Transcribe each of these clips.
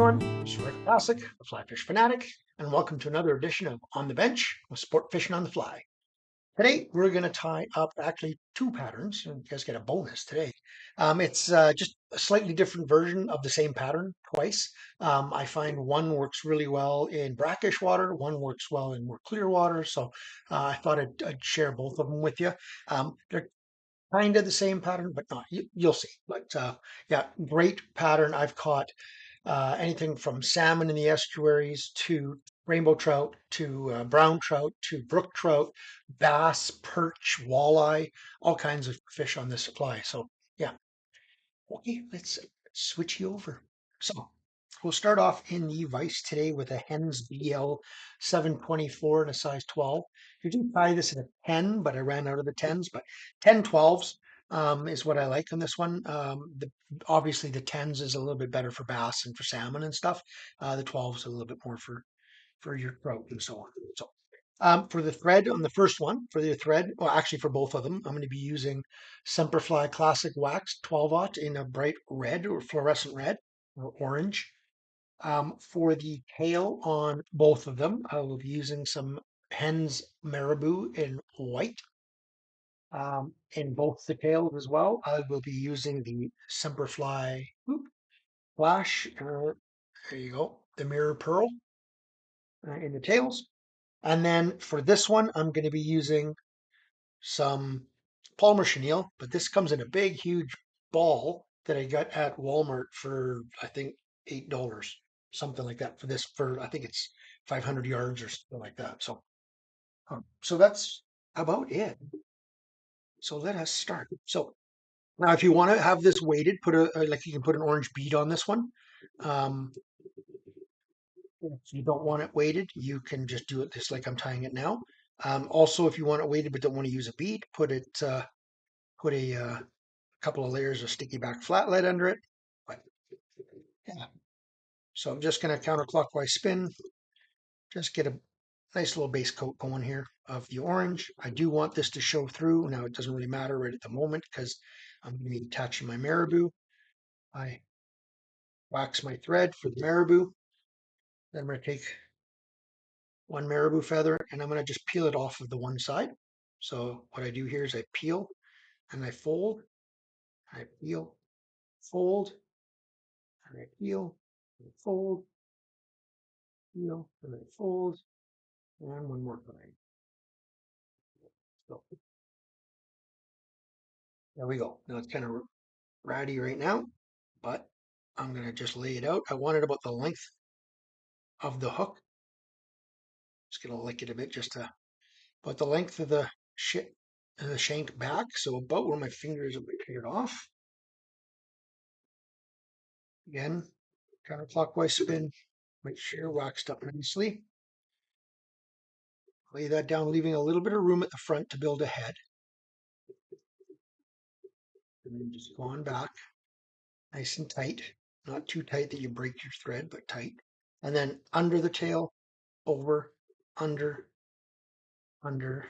everyone, it's Rick Passek, the Fly Fish Fanatic, and welcome to another edition of On the Bench with Sport Fishing on the Fly. Today we're going to tie up actually two patterns, and you guys get a bonus today. It's just a slightly different version of the same pattern twice. I find one works really well in brackish water, one works well in more clear water, so I thought I'd share both of them with you. They're kind of the same pattern, but not. You'll see. But yeah, great pattern. I've caught anything from salmon in the estuaries to rainbow trout to brown trout to brook trout, bass, perch, walleye, all kinds of fish on this supply. So yeah, okay, let's switch you over. So we'll start off in the vise today with a Hens BL 724 and a size 12. You do buy this in a 10, but I ran out of the 10s, but 10 12s is what I like on this one. Obviously the 10s is a little bit better for bass and for salmon and stuff. The 12s a little bit more for your trout and so on. So for the thread on the first one, for the thread, well, actually for both of them, I'm going to be using Semperfli Classic Wax 12-aught in a bright red or fluorescent red or orange. For the tail on both of them, I will be using some Hens Marabou in white. In both the tails as well, I will be using the Semperfli Flash. There you go, the Mirror Pearl in the tails. And then for this one, I'm going to be using some Palmer chenille, but this comes in a big, huge ball that I got at Walmart for, I think, $8, something like that for this, for, I think it's 500 yards or something like that. So that's about it. So let us start. So now if you want to have this weighted, like you can put an orange bead on this one. Um, If you don't want it weighted, you can just do it just like I'm tying it now. Also, if you want it weighted but don't want to use a bead, put a couple of layers of sticky back flat lead under it. But yeah, so I'm just going to counterclockwise spin, just get a nice little base coat going here of the orange. I do want this to show through. Now it doesn't really matter right at the moment because I'm going to be attaching my marabou. I wax my thread for the marabou. Then I'm going to take one marabou feather and I'm going to just peel it off of the one side. So what I do here is I peel and I fold, I peel, fold, and I peel, and fold, peel, and I fold, and one more time. So there we go. Now it's kind of ratty right now, but I'm going to just lay it out. I want it about the length of the hook. Just going to lick it a bit just to about the length of the shank back. So about where my fingers will be cleared off. Again, counterclockwise spin. Make sure you're waxed up nicely. Lay that down, leaving a little bit of room at the front to build a head. And then just go on back, nice and tight. Not too tight that you break your thread, but tight. And then under the tail, over, under, under.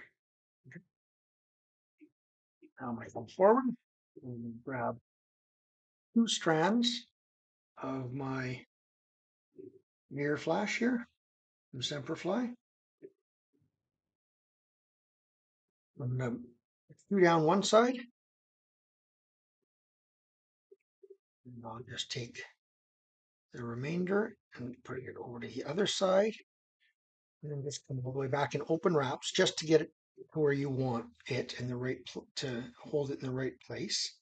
Now I'm going to come forward and grab two strands of my mirror flash here from Semperfli. I'm going to screw down one side. And I'll just take the remainder and put it over to the other side. And then just come all the way back and open wraps just to get it to where you want it in the right, to hold it in the right place.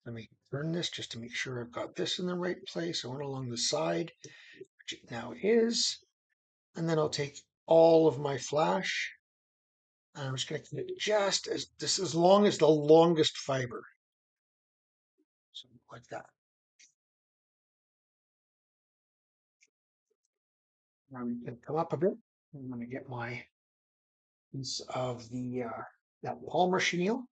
Let me turn this just to make sure I've got this in the right place. I went along the side, which it now is. And then I'll take all of my flash and I'm just going to keep it just as long as the longest fiber. So like that. Now we can come up a bit. I'm going to get my piece of the that Palmer chenille.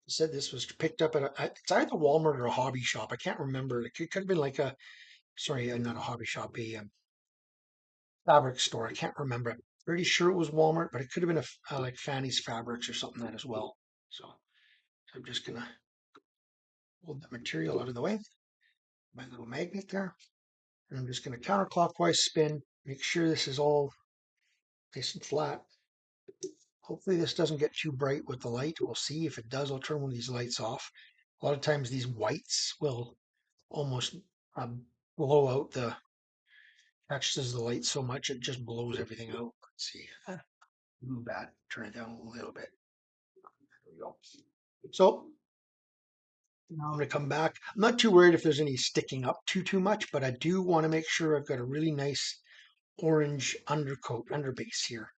Said this was picked up at it's either Walmart or a hobby shop. I can't remember. It could have been like not a hobby shop, a fabric store. I can't remember. Pretty sure it was Walmart, but it could have been like Fanny's Fabrics or something that as well. So I'm just gonna hold that material out of the way. my little magnet there. And I'm just going to counterclockwise spin, make sure this is all nice and flat. Hopefully this doesn't get too bright with the light. We'll see. If it does, I'll turn one of these lights off. A lot of times these whites will almost um, blow out the catches the light so much it just blows everything out. Let's see. Move that. Turn it down a little bit. There we go. So now I'm going to come back. I'm not too worried if there's any sticking up too much, but I do want to make sure I've got a really nice orange undercoat, underbase here.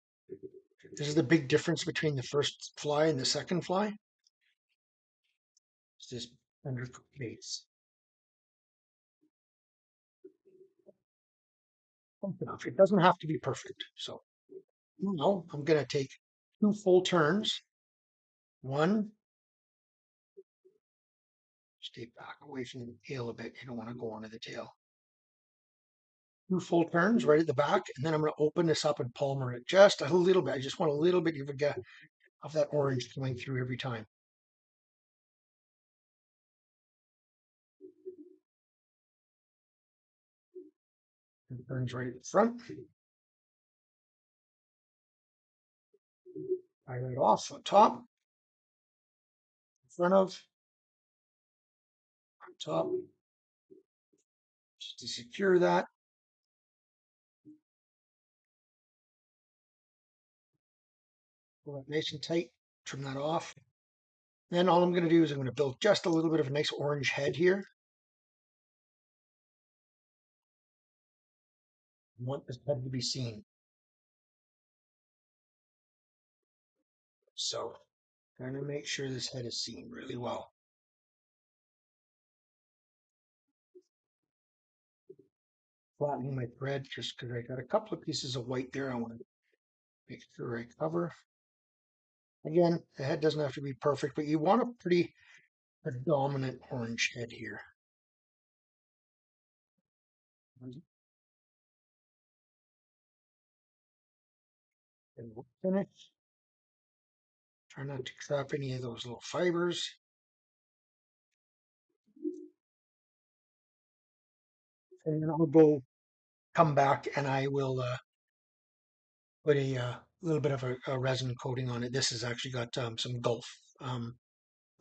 This is the big difference between the first fly and the second fly. It's this undercoat base. Enough. It doesn't have to be perfect. So now I'm going to take 2 full turns. One, stay back away from the tail a bit. You don't want to go onto the tail. 2 full turns right at the back, and then I'm going to open this up and palmer it just a little bit. I just want a little bit of that orange coming through every time. And turns right at the front. Fire it off on top, in front of, on top, just to secure that. Pull that nice and tight, trim that off. Then all I'm going to do is I'm going to build just a little bit of a nice orange head here. I want this head to be seen. So I'm going to make sure this head is seen really well. Flattening my thread just because I got a couple of pieces of white there. I want to make sure I cover. Again, the head doesn't have to be perfect, but you want a pretty predominant orange head here. And we'll finish. Try not to trap any of those little fibers. And then I'll come back and I will put a little bit of a resin coating on it. This has actually got some Gulf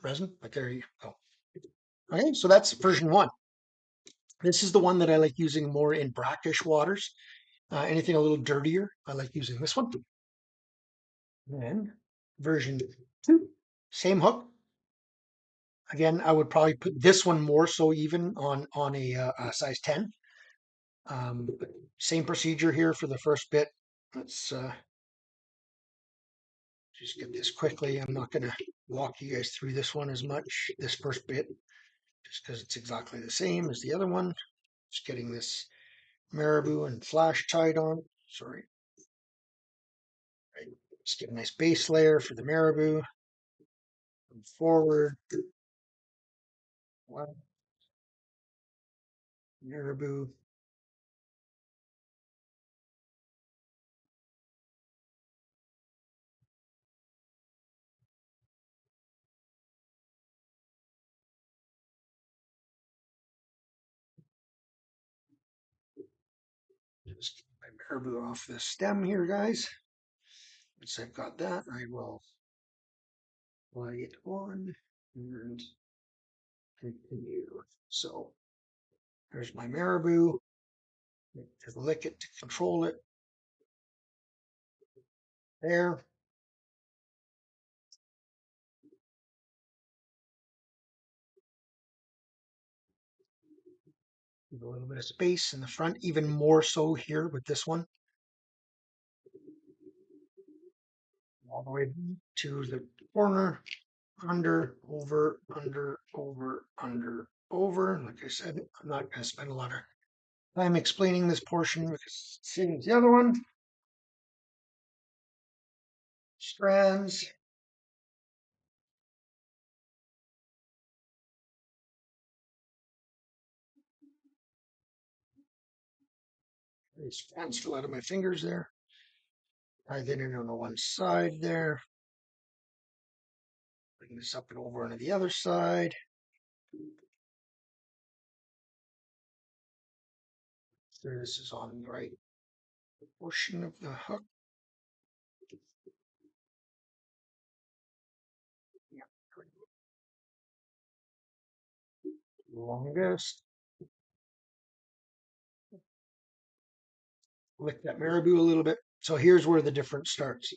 resin, but there you go. Okay, so that's version 1. This is the one that I like using more in brackish waters. Anything a little dirtier, I like using this one. Then version 2, same hook. Again, I would probably put this one more so even on a size 10. Same procedure here for the first bit. Let's just get this quickly. I'm not going to walk you guys through this one as much, this first bit, just because it's exactly the same as the other one. Just getting this marabou and flash tied on. Sorry. Right. Just get a nice base layer for the marabou. Come forward. One marabou. Just get my marabou off the stem here, guys. Once I've got that, I will apply it on and continue. So there's my marabou. Just lick it to control it. There. Give a little bit of space in the front, even more so here with this one. All the way to the corner, under, over, under, over, under, over. Like I said, I'm not going to spend a lot of time explaining this portion because it's the same as the other one. Strands. These strands fell out of my fingers there. Tie that in on the one side there. Bring this up and over onto the other side. sure this is on the right portion of the hook. Yeah, longest. Lick that marabou a little bit. So here's where the difference starts.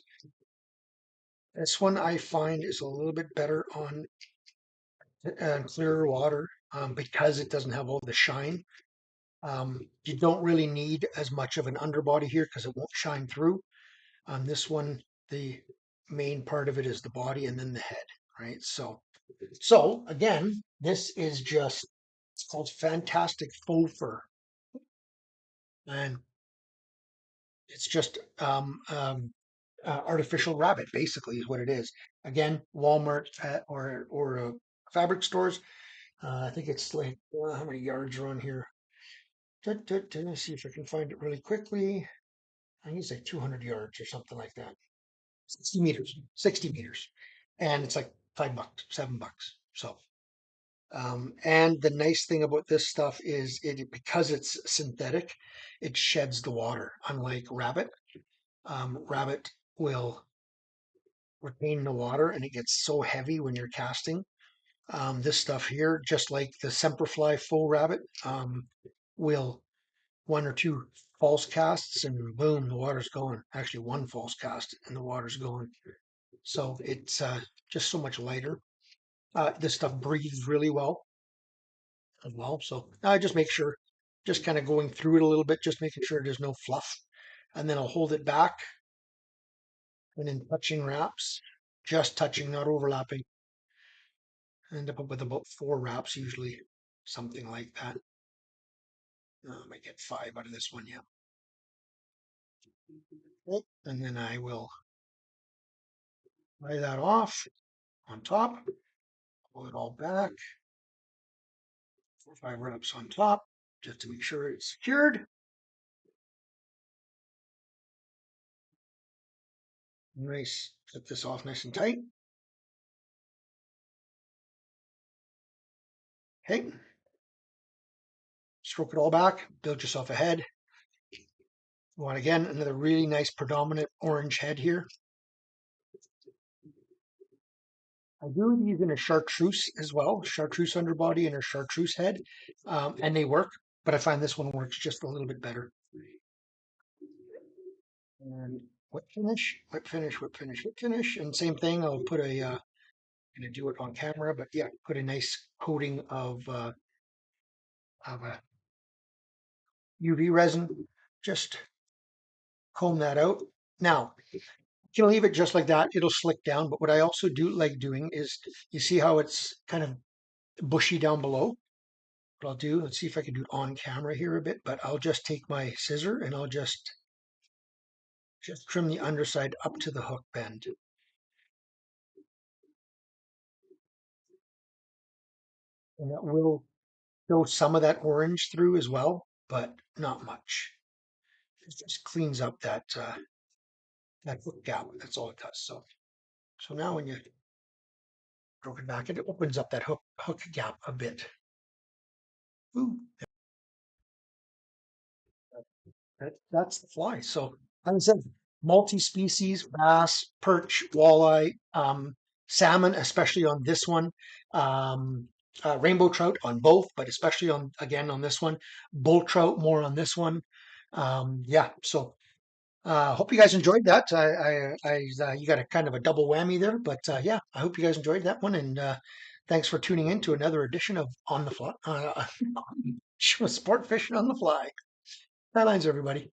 This one I find is a little bit better on clearer water because it doesn't have all the shine. You don't really need as much of an underbody here because it won't shine through. On this one, the main part of it is the body and then the head, right? So again, this is just, it's called Fantastic Faux Fur. And it's just artificial rabbit, basically, is what it is. Again, Walmart or fabric stores. I think it's like how many yards are on here? Let's see if I can find it really quickly. I think it's like 200 yards or something like that. 60 meters, 60 meters, and it's like $5, $7. So, and the nice thing about this stuff is it because it's synthetic, it sheds the water. Unlike rabbit, rabbit will retain the water and it gets so heavy when you're casting. This stuff here, just like the Semperfly full rabbit, will one or two false casts and boom, the water's going. Actually, one false cast and the water's going. So it's just so much lighter. This stuff breathes really well as well. So I just make sure, just kind of going through it a little bit, just making sure there's no fluff. And then I'll hold it back and then touching wraps, just touching, not overlapping. End up with about 4 wraps usually, something like that. I might get 5 out of this one, yeah. Okay. And then I will tie that off on top, pull it all back, 4 or 5 wraps on top, just to make sure it's secured. Nice, set this off nice and tight. Okay, stroke it all back, build yourself a head. You want again another really nice predominant orange head here. I do these in a chartreuse as well, chartreuse underbody and a chartreuse head, and they work, but I find this one works just a little bit better. And whip finish, whip finish, whip finish, whip finish, and same thing. I'll put a, gonna do it on camera, but yeah, put a nice coating of a UV resin. Just comb that out. Now, you can leave it just like that. It'll slick down. But what I also do like doing is, you see how it's kind of bushy down below? What I'll do, let's see if I can do it on camera here a bit, but I'll just take my scissor and I'll just trim the underside up to the hook bend. And that will show some of that orange through as well, but not much. It just cleans up that hook gap. That's all it does. So now when you stroke it back, it opens up that hook gap a bit. Ooh, that's the fly. So as I said, multi-species, bass, perch, walleye, salmon, especially on this one, rainbow trout on both, but especially on, again, on this one, bull trout more on this one. Yeah, so hope you guys enjoyed that. You got a kind of a double whammy there, but yeah, I hope you guys enjoyed that one, and thanks for tuning in to another edition of On the Fly, Sport Fishing on the Fly. Bye lines, everybody.